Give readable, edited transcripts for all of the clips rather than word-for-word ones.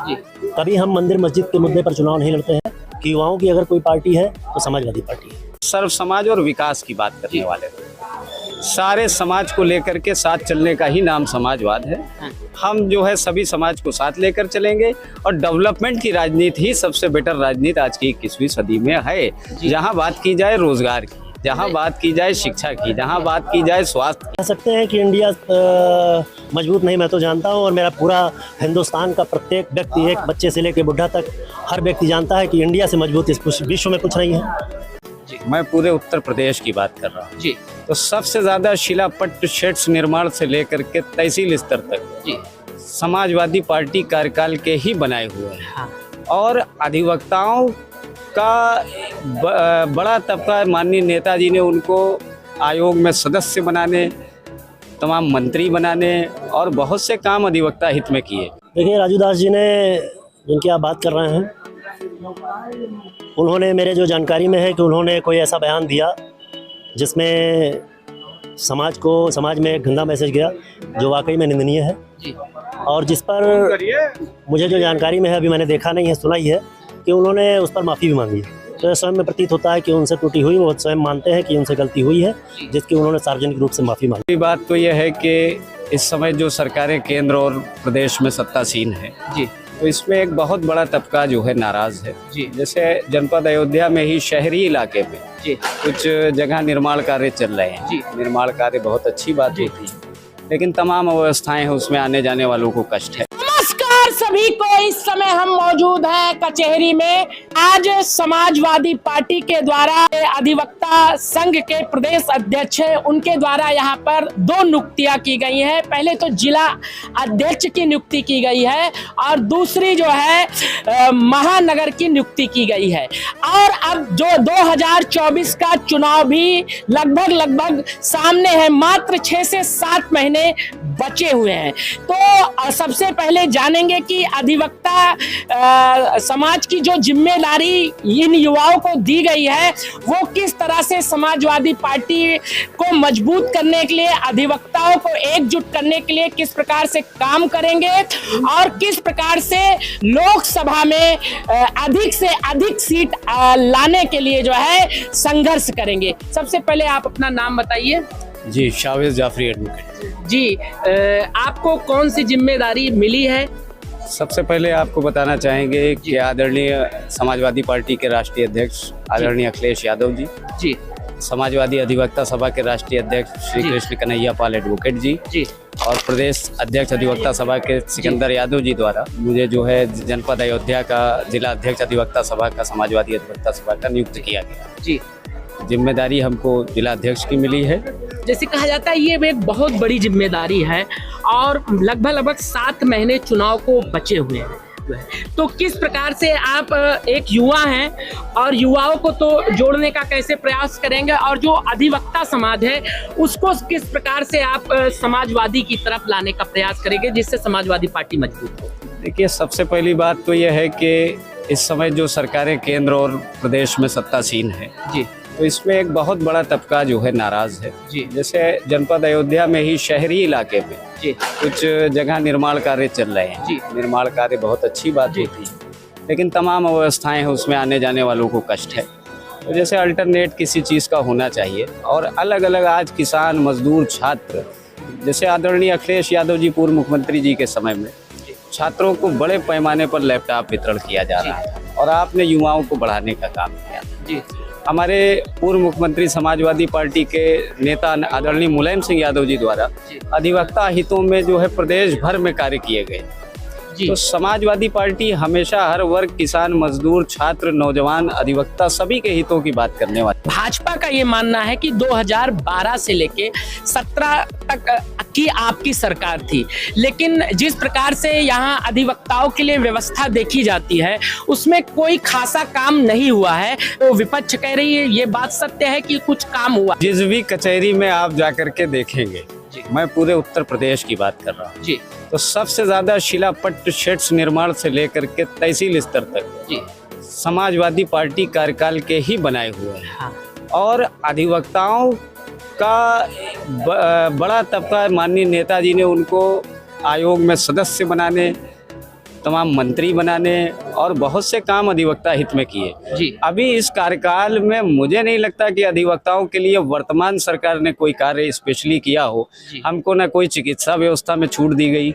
जी। कभी हम मंदिर मस्जिद के मुद्दे पर चुनाव नहीं लड़ते हैं कि युवाओं की अगर कोई पार्टी है तो समाजवादी पार्टी है। सर्व समाज और विकास की बात करने वाले हैं। सारे समाज को लेकर के साथ चलने का ही नाम समाजवाद है। हम जो है सभी समाज को साथ लेकर चलेंगे और डेवलपमेंट की राजनीति ही सबसे बेटर राजनीति आज की 21वीं सदी में है। जहां बात की जाए रोजगार की, जहां बात की जाए शिक्षा की, जहां बात की जाए स्वास्थ्य। कह सकते हैं कि इंडिया मजबूत नहीं, मैं तो जानता हूं और मेरा पूरा हिंदुस्तान का प्रत्येक व्यक्ति, एक बच्चे से लेकर बुढ़ा तक हर व्यक्ति जानता है कि इंडिया से मजबूत इस विश्व में कुछ नहीं है। मैं पूरे उत्तर प्रदेश की बात कर रहा हूँ जी। तो सबसे ज्यादा शिलापट्ट शेड्स निर्माण से लेकर के तहसील स्तर तक जी समाजवादी पार्टी कार्यकाल के ही बनाए हुए हैं। हाँ। और अधिवक्ताओं का बड़ा तबका, माननीय नेताजी ने उनको आयोग में सदस्य बनाने, तमाम मंत्री बनाने और बहुत से काम अधिवक्ता हित में किए। देखिए राजू दास जी ने, जिनकी आप बात कर रहे हैं, उन्होंने, मेरे जो जानकारी में है कि उन्होंने कोई ऐसा बयान दिया जिसमें समाज में एक गंदा मैसेज गया जो वाकई में निंदनीय है जी। और जिस पर मुझे जो जानकारी में है, अभी मैंने देखा नहीं है, सुना ही है कि उन्होंने उस पर माफ़ी भी मांगी है। तो स्वयं में प्रतीत होता है कि उनसे त्रुटि हुई, वो स्वयं मानते हैं कि उनसे गलती हुई है, जिसकी उन्होंने सार्वजनिक रूप से माफ़ी मांगी। बात तो यह है कि इस समय जो सरकारें केंद्र और प्रदेश में सत्तासीन है जी, तो इसमें एक बहुत बड़ा तबका जो है नाराज है जी। जैसे जनपद अयोध्या में ही शहरी इलाके में जी कुछ जगह निर्माण कार्य चल रहे हैं जी। निर्माण कार्य बहुत अच्छी बात होती है, लेकिन तमाम अव्यवस्थाएं हैं, उसमें आने जाने वालों को कष्ट है। नमस्कार सभी को, इस समय हम मौजूद हैं कचहरी में। आज समाजवादी पार्टी के द्वारा अधिवक्ता संघ के प्रदेश अध्यक्ष है, उनके द्वारा यहाँ पर 2 नियुक्तियां की गई हैं। पहले तो जिला अध्यक्ष की नियुक्ति की गई है और दूसरी जो है महानगर की नियुक्ति की गई है। और अब जो 2024 का चुनाव भी लगभग सामने है, मात्र 6 से 7 महीने बचे हुए हैं। तो सबसे पहले जानेंगे कि अधिवक्ता समाज की जो जिम्मेदारी इन युवाओं को दी गई है, वो किस तरह से समाजवादी पार्टी को मजबूत करने के लिए, अधिवक्ताओं को एकजुट करने के लिए किस प्रकार से काम करेंगे और किस प्रकार से लोकसभा में अधिक से अधिक सीट लाने के लिए जो है संघर्ष करेंगे। सबसे पहले आप अपना नाम बताइए। जी, शावेज जाफरी एडवोकेट जी। आपको कौन सी जिम्मेदारी मिली है? सबसे पहले आपको बताना चाहेंगे कि आदरणीय समाजवादी पार्टी के राष्ट्रीय अध्यक्ष आदरणीय अखिलेश यादव जी, समाजवादी अधिवक्ता सभा के राष्ट्रीय अध्यक्ष श्री कृष्ण कन्हैया पाल एडवोकेट जी और प्रदेश अध्यक्ष अधिवक्ता सभा के सिकंदर यादव जी द्वारा मुझे जो है जनपद अयोध्या का जिला अध्यक्ष अधिवक्ता सभा का, समाजवादी अधिवक्ता सभा का नियुक्त किया गया जी। जिम्मेदारी हमको जिला अध्यक्ष की मिली है। जैसे कहा जाता है ये एक बहुत बड़ी जिम्मेदारी है और लगभग 7 महीने चुनाव को बचे हुए हैं। तो किस प्रकार से आप एक युवा हैं और युवाओं को तो जोड़ने का कैसे प्रयास करेंगे, और जो अधिवक्ता समाज है उसको किस प्रकार से आप समाजवादी की तरफ लाने का प्रयास करेंगे जिससे समाजवादी पार्टी मजबूत हो? देखिए, सबसे पहली बात तो यह है कि इस समय जो सरकारें केंद्र और प्रदेश में सत्तासीन है जी, तो इसमें एक बहुत बड़ा तबका जो है नाराज है जी। जैसे जनपद अयोध्या में ही शहरी इलाके में जी कुछ जगह निर्माण कार्य चल रहे हैं जी। निर्माण कार्य बहुत अच्छी बात होती है, लेकिन तमाम अव्यवस्थाएं हैं, उसमें आने जाने वालों को कष्ट है। तो जैसे अल्टरनेट किसी चीज़ का होना चाहिए और अलग अलग आज किसान, मजदूर, छात्र, जैसे आदरणीय अखिलेश यादव जी पूर्व मुख्यमंत्री जी के समय में छात्रों को बड़े पैमाने पर लैपटॉप वितरण किया जा रहा है और आपने युवाओं को बढ़ाने का काम किया जी। हमारे पूर्व मुख्यमंत्री समाजवादी पार्टी के नेता आदरणीय मुलायम सिंह यादव जी द्वारा अधिवक्ता हितों में जो है प्रदेश भर में कार्य किए गए। तो समाजवादी पार्टी हमेशा हर वर्ग, किसान, मजदूर, छात्र, नौजवान, अधिवक्ता सभी के हितों की बात करने वाली। भाजपा का ये मानना है कि 2012 से लेके 17 तक की आपकी सरकार थी, लेकिन जिस प्रकार से यहाँ अधिवक्ताओं के लिए व्यवस्था देखी जाती है उसमें कोई खासा काम नहीं हुआ है। तो विपक्ष कह रही है, ये बात सत्य है कि कुछ काम हुआ? जिस भी कचहरी में आप जाकर के देखेंगे, मैं पूरे उत्तर प्रदेश की बात कर रहा हूँ जी, तो सबसे ज्यादा शिलापट्ट शेड्स निर्माण से लेकर के तहसील स्तर तक जी समाजवादी पार्टी कार्यकाल के ही बनाए हुए हैं। हाँ। और अधिवक्ताओं का बड़ा तबका, माननीय नेताजी ने उनको आयोग में सदस्य बनाने, तमाम मंत्री बनाने और बहुत से काम अधिवक्ता हित में किए। जी। अभी इस कार्यकाल में मुझे नहीं लगता कि अधिवक्ताओं के लिए वर्तमान सरकार ने कोई कार्य स्पेशली किया हो। हमको ना कोई चिकित्सा व्यवस्था में छूट दी गई,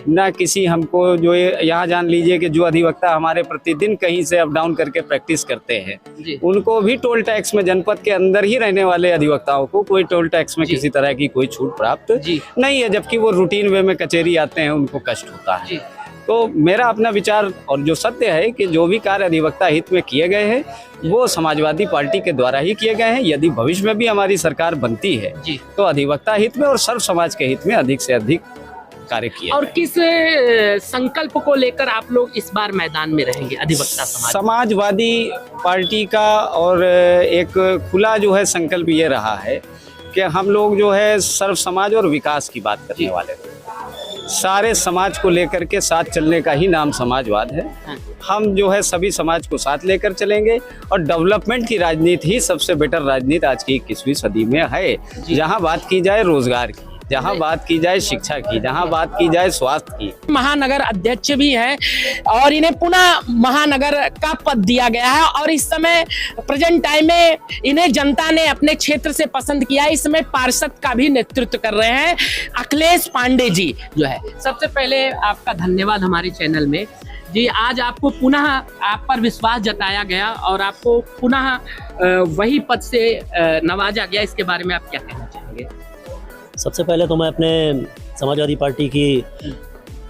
ना किसी हमको जो यहाँ जान लीजिए कि जो अधिवक्ता हमारे प्रतिदिन कहीं से अप डाउन करके प्रैक्टिस करते हैं, उनको भी टोल टैक्स में, जनपद के अंदर ही रहने वाले अधिवक्ताओं को कोई टोल टैक्स में किसी तरह की कोई छूट प्राप्त नहीं है, जबकि वो रूटीन वे में कचहरी आते हैं, उनको कष्ट होता है। तो मेरा अपना विचार और जो सत्य है कि जो भी कार्य अधिवक्ता हित में किए गए हैं वो समाजवादी पार्टी के द्वारा ही किए गए हैं। यदि भविष्य में भी हमारी सरकार बनती है तो अधिवक्ता हित में और सर्व समाज के हित में अधिक से अधिक कार्य किया। और किस संकल्प को लेकर आप लोग इस बार मैदान में रहेंगे अधिवक्ता समाजवादी पार्टी का और एक खुला जो है संकल्प ये रहा है कि हम लोग जो है सर्व समाज और विकास की बात करने वाले हैं। सारे समाज को लेकर के साथ चलने का ही नाम समाजवाद है। हम जो है सभी समाज को साथ लेकर चलेंगे और डेवलपमेंट की राजनीति ही सबसे बेटर राजनीति आज की 21वीं सदी में है। जहां बात की जाए रोजगार की, जहां बात की जाए शिक्षा की, जहां बात की जाए स्वास्थ्य की। महानगर अध्यक्ष भी हैं और इन्हें पुनः महानगर का पद दिया गया है और इस समय प्रेजेंट टाइम में इन्हें जनता ने अपने क्षेत्र से पसंद किया है। इस समय पार्षद का भी नेतृत्व कर रहे हैं अखिलेश पांडे जी जो है। सबसे पहले आपका धन्यवाद हमारे चैनल में जी। आज आपको पुनः आप पर विश्वास जताया गया और आपको पुनः वही पद से नवाजा गया, इसके बारे में आप क्या कहना चाहेंगे? सबसे पहले तो मैं अपने समाजवादी पार्टी की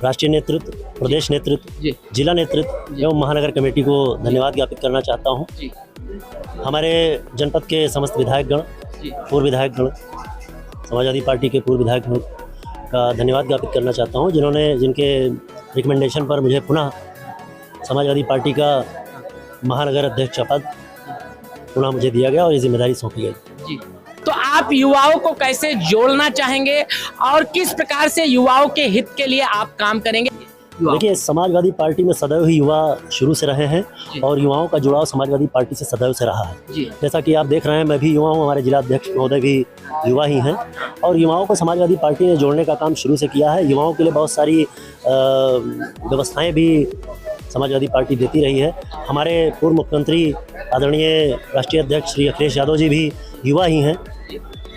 राष्ट्रीय नेतृत्व, प्रदेश नेतृत्व, जिला नेतृत्व एवं महानगर कमेटी को धन्यवाद ज्ञापित करना चाहता हूं। हमारे जनपद के समस्त विधायकगण, पूर्व विधायकगण, समाजवादी पार्टी के पूर्व विधायकगण का धन्यवाद ज्ञापित करना चाहता हूं, जिनके रिकमेंडेशन पर मुझे पुनः समाजवादी पार्टी का महानगर अध्यक्ष का पद पुनः मुझे दिया गया और ये जिम्मेदारी सौंपी गई। तो आप युवाओं को कैसे जोड़ना चाहेंगे और किस प्रकार से युवाओं के हित के लिए आप काम करेंगे? देखिए, समाजवादी पार्टी में सदैव ही युवा शुरू से रहे हैं और युवाओं का जुड़ाव समाजवादी पार्टी से सदैव से रहा है। जैसा कि आप देख रहे हैं, मैं भी युवा हूँ, हमारे जिला अध्यक्ष महोदय भी युवा ही हैं और युवाओं को समाजवादी पार्टी ने जोड़ने का काम शुरू से किया है। युवाओं के लिए बहुत सारी व्यवस्थाएं भी समाजवादी पार्टी देती रही है। हमारे पूर्व मुख्यमंत्री आदरणीय राष्ट्रीय अध्यक्ष श्री अखिलेश यादव जी भी युवा ही हैं,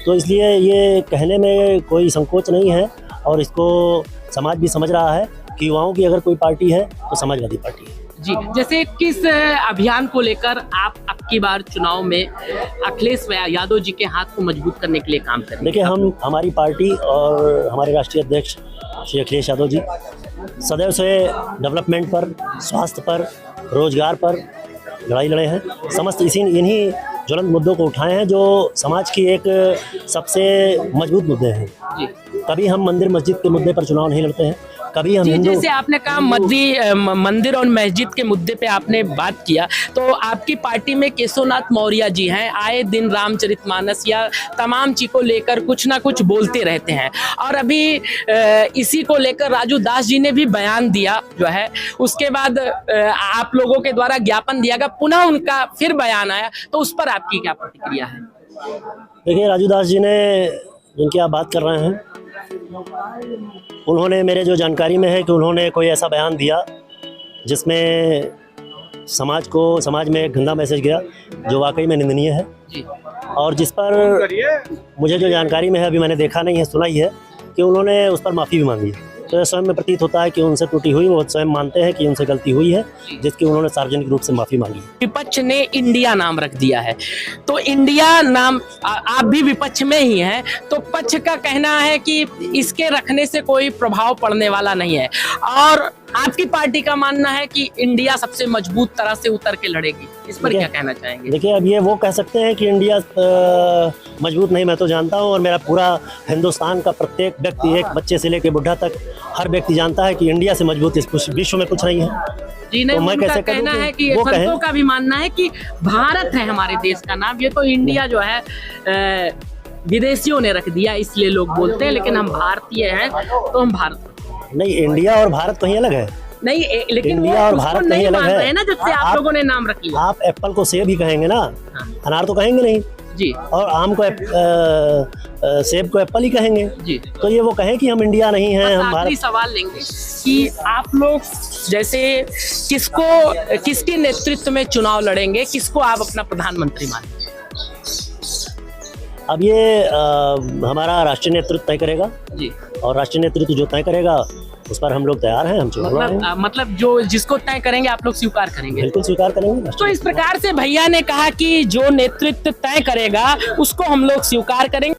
तो इसलिए ये कहने में कोई संकोच नहीं है और इसको समाज भी समझ रहा है कि युवाओं की अगर कोई पार्टी है तो समाजवादी पार्टी है। जी, जैसे किस अभियान को लेकर आप अब की बार चुनाव में अखिलेश यादव जी के हाथ को मजबूत करने के लिए काम करेंगे? देखिए, हमारी पार्टी और हमारे राष्ट्रीय अध्यक्ष श्री अखिलेश यादव जी सदैव से डेवलपमेंट पर, स्वास्थ्य पर, रोजगार पर लड़ाई लड़े हैं। समस्त इन्हीं ज्वलंत मुद्दों को उठाए हैं जो समाज की एक सबसे मजबूत मुद्दे हैं। कभी हम मंदिर मस्जिद के मुद्दे पर चुनाव नहीं लड़ते हैं, कभी हम हिंदू। जैसे आपने कहा मंदिर और मस्जिद के मुद्दे पे आपने बात किया, तो आपकी पार्टी में केशवनाथ मौर्य जी हैं, आए दिन रामचरितमानस या तमाम चीज को लेकर कुछ ना कुछ बोलते रहते हैं और अभी इसी को लेकर राजू दास जी ने भी बयान दिया जो है। उसके बाद आप लोगों के द्वारा ज्ञापन दिया गया, पुनः उनका फिर बयान आया, तो उस पर आपकी क्या प्रतिक्रिया है? देखिए, राजू दास जी ने, जिनकी आप बात कर रहे हैं, उन्होंने, मेरे जो जानकारी में है कि उन्होंने कोई ऐसा बयान दिया जिसमें समाज में एक गंदा मैसेज गया जो वाकई में निंदनीय है और जिस पर मुझे जो जानकारी में है, अभी मैंने देखा नहीं है, सुना ही है कि उन्होंने उस पर माफ़ी भी मांगी है। तो स्वयं में प्रतीत होता है कि उनसे त्रुटि हुई, वो स्वयं मानते हैं कि उनसे गलती हुई है, जिसकी उन्होंने सार्वजनिक रूप से माफ़ी मांगी है। विपक्ष ने इंडिया नाम रख दिया है, तो इंडिया नाम, आप भी विपक्ष में ही हैं, तो पक्ष का कहना है कि इसके रखने से कोई प्रभाव पड़ने वाला नहीं है और आपकी पार्टी का मानना है कि इंडिया सबसे मजबूत तरह से उतर के लड़ेगी। इस पर क्या कहना चाहेंगे? देखिए, अब ये वो कह सकते हैं कि इंडिया मजबूत नहीं, मैं तो जानता हूँ और मेरा पूरा हिंदुस्तान का प्रत्येक व्यक्ति, एक बच्चे से लेकर बुढ़ा तक, हर व्यक्ति जानता है कि इंडिया से मजबूत इस विश्व में कुछ नहीं है। जी नहीं, तो उनका कहना है कि संतों का भी मानना है कि भारत है हमारे देश का नाम, ये तो इंडिया जो है विदेशियों ने रख दिया, इसलिए लोग बोलते हैं, लेकिन हम भारतीय हैं तो हम भारत नहीं। इंडिया और भारत कहीं अलग है नहीं, लेकिन इंडिया और भारत कहीं अलग है ना, जब से आप लोगों ने नाम रखी। आप एप्पल को सेब ही कहेंगे ना, अनार तो कहेंगे नहीं। जी और आम को सेब को एप्पल ही कहेंगे। जी। तो ये वो कहें कि हम इंडिया नहीं हैं, हम आखिरी भारत। सवाल लेंगे कि आप लोग जैसे किसके नेतृत्व में चुनाव लड़ेंगे, किसको आप अपना प्रधानमंत्री मानेंगे? अब ये हमारा राष्ट्रीय नेतृत्व तय करेगा जी। और राष्ट्रीय नेतृत्व जो तय करेगा उस पर हम लोग तैयार हैं, हम चुनाव लड़ेंगे। मतलब जो जिसको तय करेंगे आप लोग स्वीकार करेंगे? बिल्कुल स्वीकार करेंगे। तो इस प्रकार से भैया ने कहा कि जो नेतृत्व तय करेगा उसको हम लोग स्वीकार करेंगे।